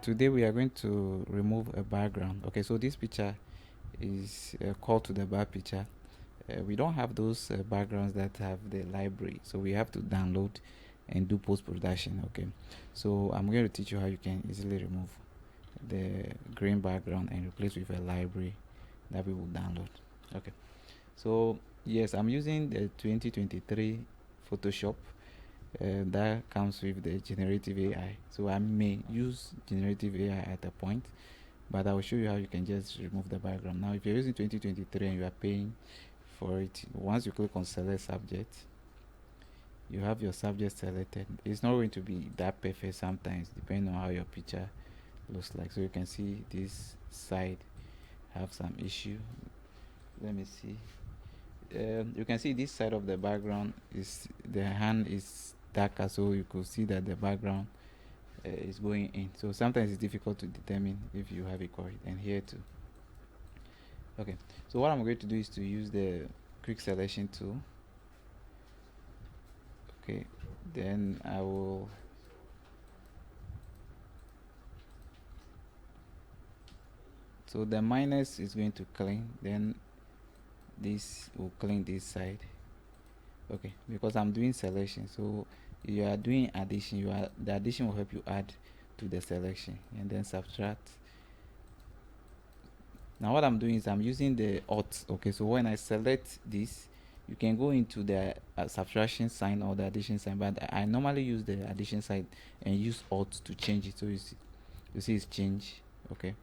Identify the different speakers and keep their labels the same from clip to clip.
Speaker 1: today we are going to remove a background. Okay, so this picture is called to the back picture. We don't have those backgrounds that have the library, so we have to download and do post-production. Okay, so I'm going to teach you how you can easily remove the green background and replace with a library that we will download. Okay, so yes, I'm using the 2023 Photoshop that comes with the generative AI. So I may use generative AI at a point, but I will show you how you can just remove the background. Now if you're using 2023 and you are paying for it, once you click on select subject, you have your subject selected. It's not going to be that perfect sometimes, depending on how your picture looks like. So you can see this side have some issue. Let me see. You can see this side of the background is the hand is darker, so you could see that the background is going in. So sometimes it's difficult to determine if you have it correct. And here too. Okay, so what I'm going to do is to use the quick selection tool. Okay, then I will so the minus is going to clean, then this will clean this side. Okay, because I'm doing selection, so you are doing addition, the addition will help you add to the selection and then subtract. Now what I'm doing is I'm using the Alt. Okay, so when I select this, you can go into the subtraction sign or the addition sign, but I normally use the addition sign and use Alt to change it. So you see it's changed. Okay,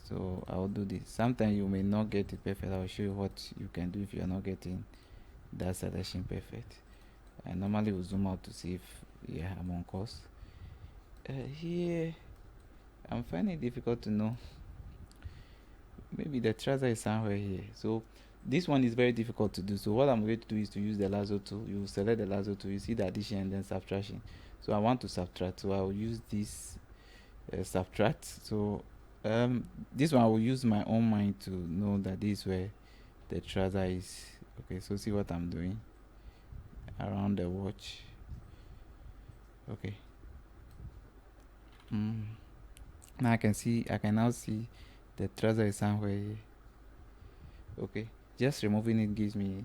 Speaker 1: so I'll do this. Sometimes you may not get it perfect. I'll show you what you can do if you are not getting that selection perfect. I normally will zoom out to see if I'm on course. Here I'm finding it difficult to know. Maybe the trouser is somewhere here. So this one is very difficult to do. So what I'm going to do is to use the lasso tool. You select the lasso tool, you see the addition and then subtraction. So I want to subtract, so I will use this subtract. So this one I will use my own mind to know that this is where the trouser is. Okay, so see what I'm doing around the watch. Okay. Now I can now see the trouser is somewhere here. Okay, just removing it gives me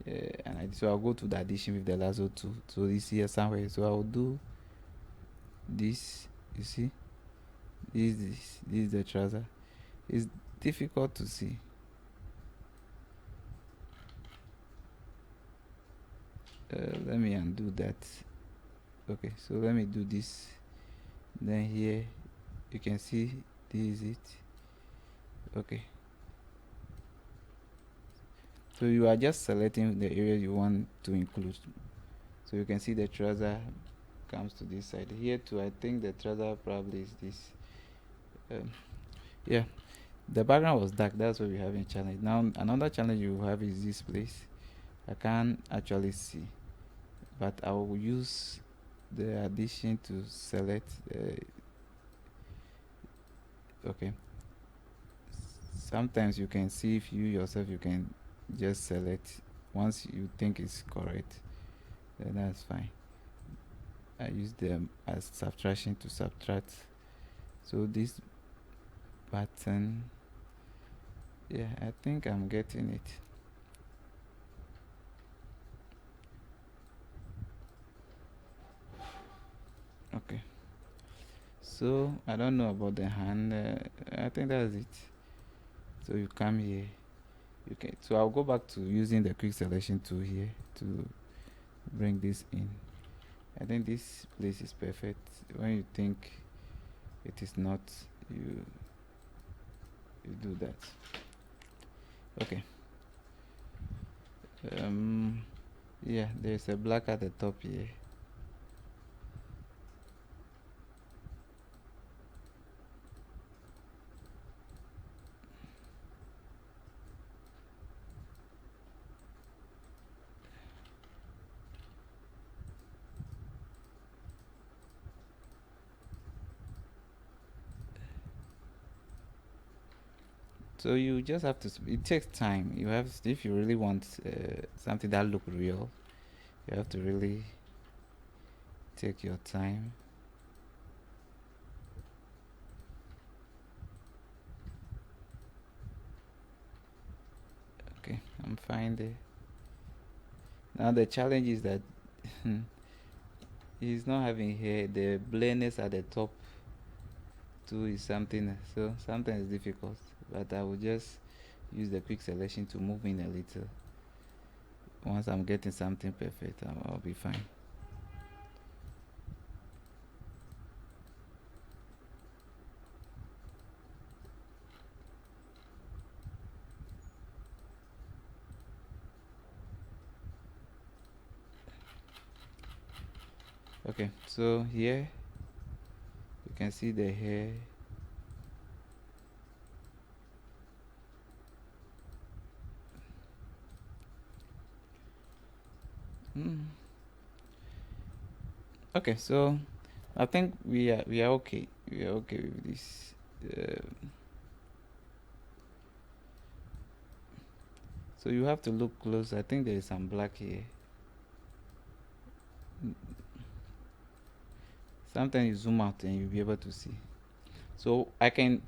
Speaker 1: an idea. So I'll go to the addition with the lasso tool. So this here somewhere. So I'll do this. You see, this is the trouser. It's difficult to see. Let me undo that. Okay, so let me do this. Then here you can see this is it. Okay, so you are just selecting the area you want to include. So you can see the trouser comes to this side. Here too, I think the trouser probably is this. Yeah, the background was dark. That's why we have a challenge. Now another challenge you have is this place. I can't actually see, but I will use the addition to select. Okay, sometimes you can see if you yourself you can just select once you think it's correct, then that's fine. I use them as subtraction to subtract. So this button, yeah, I think I'm getting it. Okay, so I don't know about the hand. I think that's it. So you come here, you can. So I'll go back to using the quick selection tool here to bring this in. I think this place is perfect. When you think it is not, you do that. Okay. Yeah, there's a black at the top here. So you just have to. It takes time. You have, if you really want something that look real, you have to really take your time. I'm fine there. Now the challenge is that he's not having hair. The blurriness at the top too is something. So sometimes it's difficult. But I will just use the quick selection to move in a little. Once I'm getting something perfect, I'll be fine. Okay, so here you can see the hair. Hmm. Okay, so I think we are okay. We are okay with this. Uh, so you have to look close. I think there is some black here. Sometimes you zoom out and you'll be able to see. So I can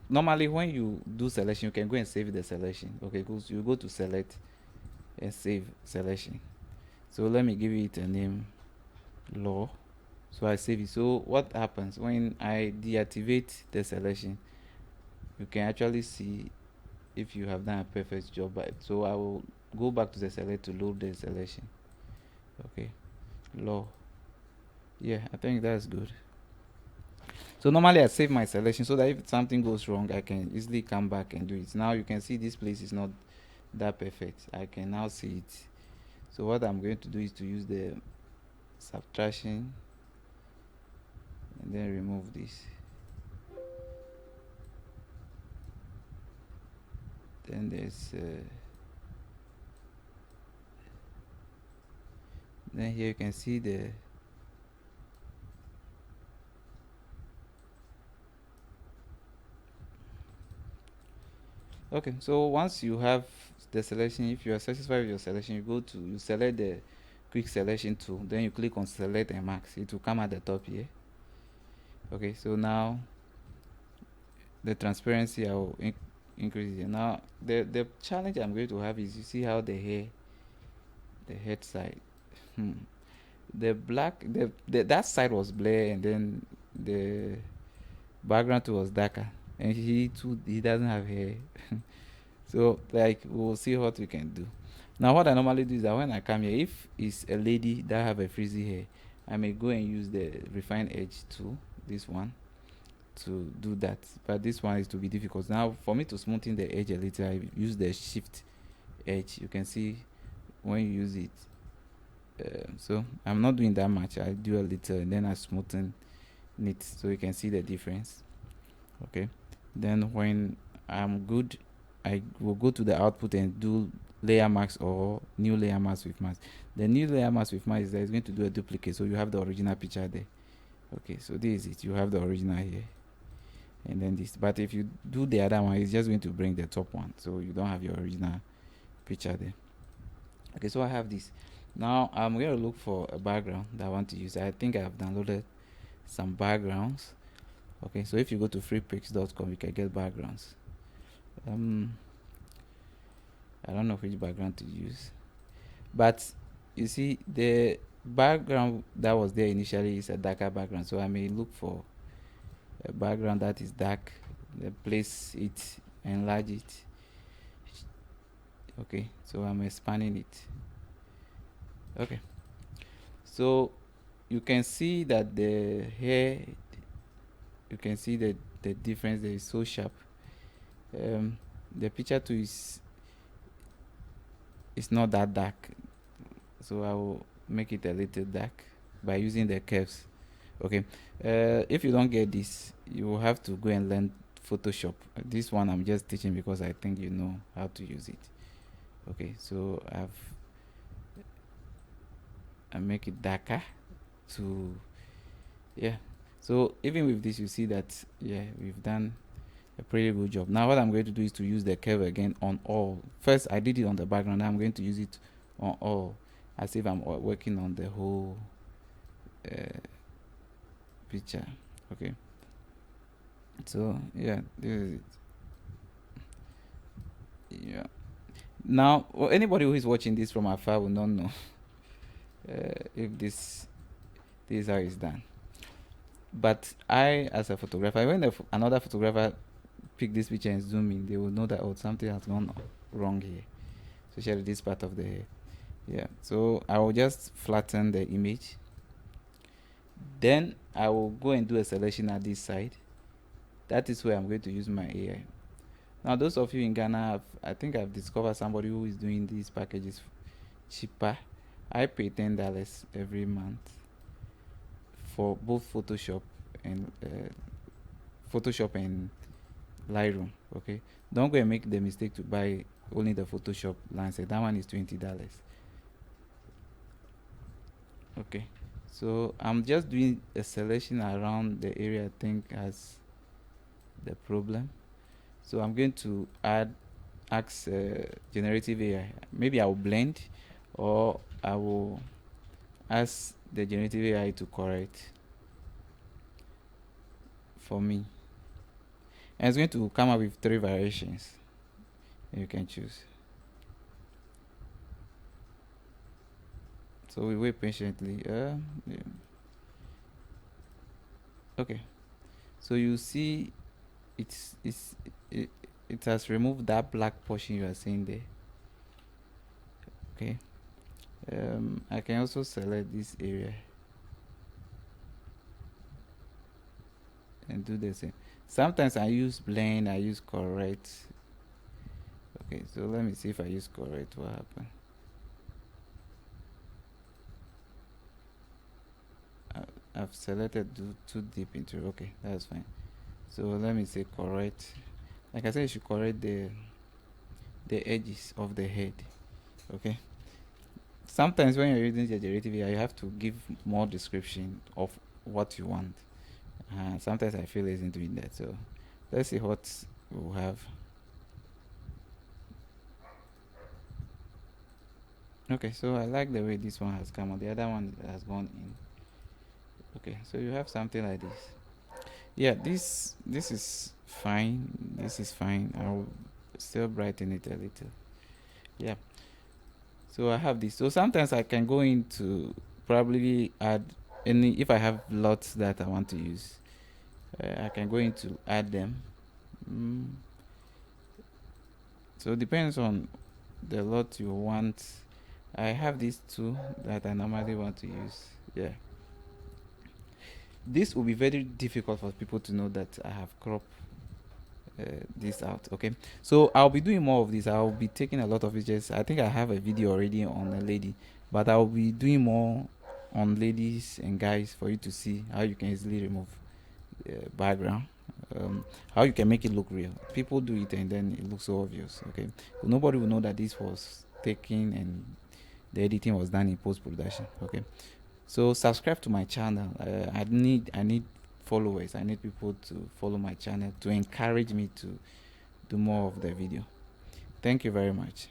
Speaker 1: normally when you do selection, you can go and save the selection. Okay, because you go to select and save selection. So let me give it a name, law. So I save it. So what happens when I deactivate the selection? You can actually see if you have done a perfect job. So I will go back to the select to load the selection. Okay, law. Yeah, I think that's good. So normally I save my selection so that if something goes wrong, I can easily come back and do it. Now you can see this place is not that perfect. I can now see it. So what I'm going to do is to use the subtraction and then remove this. Then there's then here you can see the okay. So once you have the selection, if you are satisfied with your selection, you select the quick selection tool, then you click on select and max. It will come at the top here. Okay, so now the transparency I will increase it. Now the challenge I'm going to have is you see how the head side the black that side was blurred and then the background too was darker, and he doesn't have hair. So like we'll see what we can do. Now what I normally do is that when I come here, if it's a lady that have a frizzy hair, I may go and use the refine edge tool, this one, to do that. But this one is to be difficult. Now for me to smoothen the edge a little, I use the shift edge. You can see when you use it. So I'm not doing that much. I do a little and then I smoothen it so you can see the difference. Okay, then when I'm good, I will go to the output and do layer mask or new layer mask with mask. The new layer mask with mask is going to do a duplicate, so you have the original picture there. Okay, so this is it. You have the original here and then this. But if you do the other one, it's just going to bring the top one, so you don't have your original picture there. Okay, so I have this. Now I'm going to look for a background that I want to use. I think I've downloaded some backgrounds. Okay, so if you go to freepix.com, you can get backgrounds. I don't know which background to use, but you see the background that was there initially is a darker background, so I may look for a background that is dark, place it, enlarge it. Okay, so I'm expanding it. Okay, so you can see that the hair, you can see the difference there is so sharp. The picture too is not that dark, so I will make it a little dark by using the curves. Okay, if you don't get this, you will have to go and learn Photoshop. This one I'm just teaching because I think you know how to use it. Okay, so I make it darker to yeah. So even with this, you see that we've done a pretty good job. Now what I'm going to do is to use the curve again on all. First I did it on the background, now I'm going to use it on all, as if I'm working on the whole picture. Okay, so yeah, this is it. Yeah, Now, anybody who is watching this from afar will not know if this is how it's done. But I, as a photographer, when another photographer pick this picture and zoom in, they will know that, oh, something has gone wrong here, especially this part of the hair. Yeah, so I will just flatten the image. Then I will go and do a selection at this side. That is where I'm going to use my AI. Now, those of you in Ghana, I think I've discovered somebody who is doing these packages cheaper. I pay $10 every month for both Photoshop and Lightroom. Okay, don't go and make the mistake to buy only the Photoshop Lancet. That one is $20. Okay, so I'm just doing a selection around the area I think has the problem. So I'm going to ask generative AI. Maybe I will blend, or I will ask the generative AI to correct for me. And it's going to come up with 3 variations. You can choose. So we wait patiently. Yeah. Okay. So you see, it has removed that black portion you are seeing there. Okay. I can also select this area and do the same. Sometimes I use blend, I use correct. Okay, so let me see if I use correct, what happened. I've selected too deep into it. Okay, that's fine. So let me say correct. Like I said, you should correct the edges of the head. Okay. Sometimes when you're using generative AI, you have to give more description of what you want. Sometimes I feel lazy doing that. So let's see what we'll have. Okay, so I like the way this one has come out. The other one has gone in. Okay, so you have something like this. Yeah, this is fine. This is fine. I'll still brighten it a little. Yeah. So I have this. So sometimes I can go into probably add any, if I have lots that I want to use. I can go into add them. So it depends on the lot you want. I have these 2 that I normally want to use. Yeah. This will be very difficult for people to know that I have cropped this out. Okay, so I'll be doing more of this. I'll be taking a lot of pictures. I think I have a video already on a lady, but I'll be doing more on ladies and guys for you to see how you can easily remove background, how you can make it look real. People do it and then it looks so obvious. Okay, so nobody will know that this was taken and the editing was done in post-production. Okay, so subscribe to my channel. I need followers. I need people to follow my channel to encourage me to do more of the video. Thank you very much.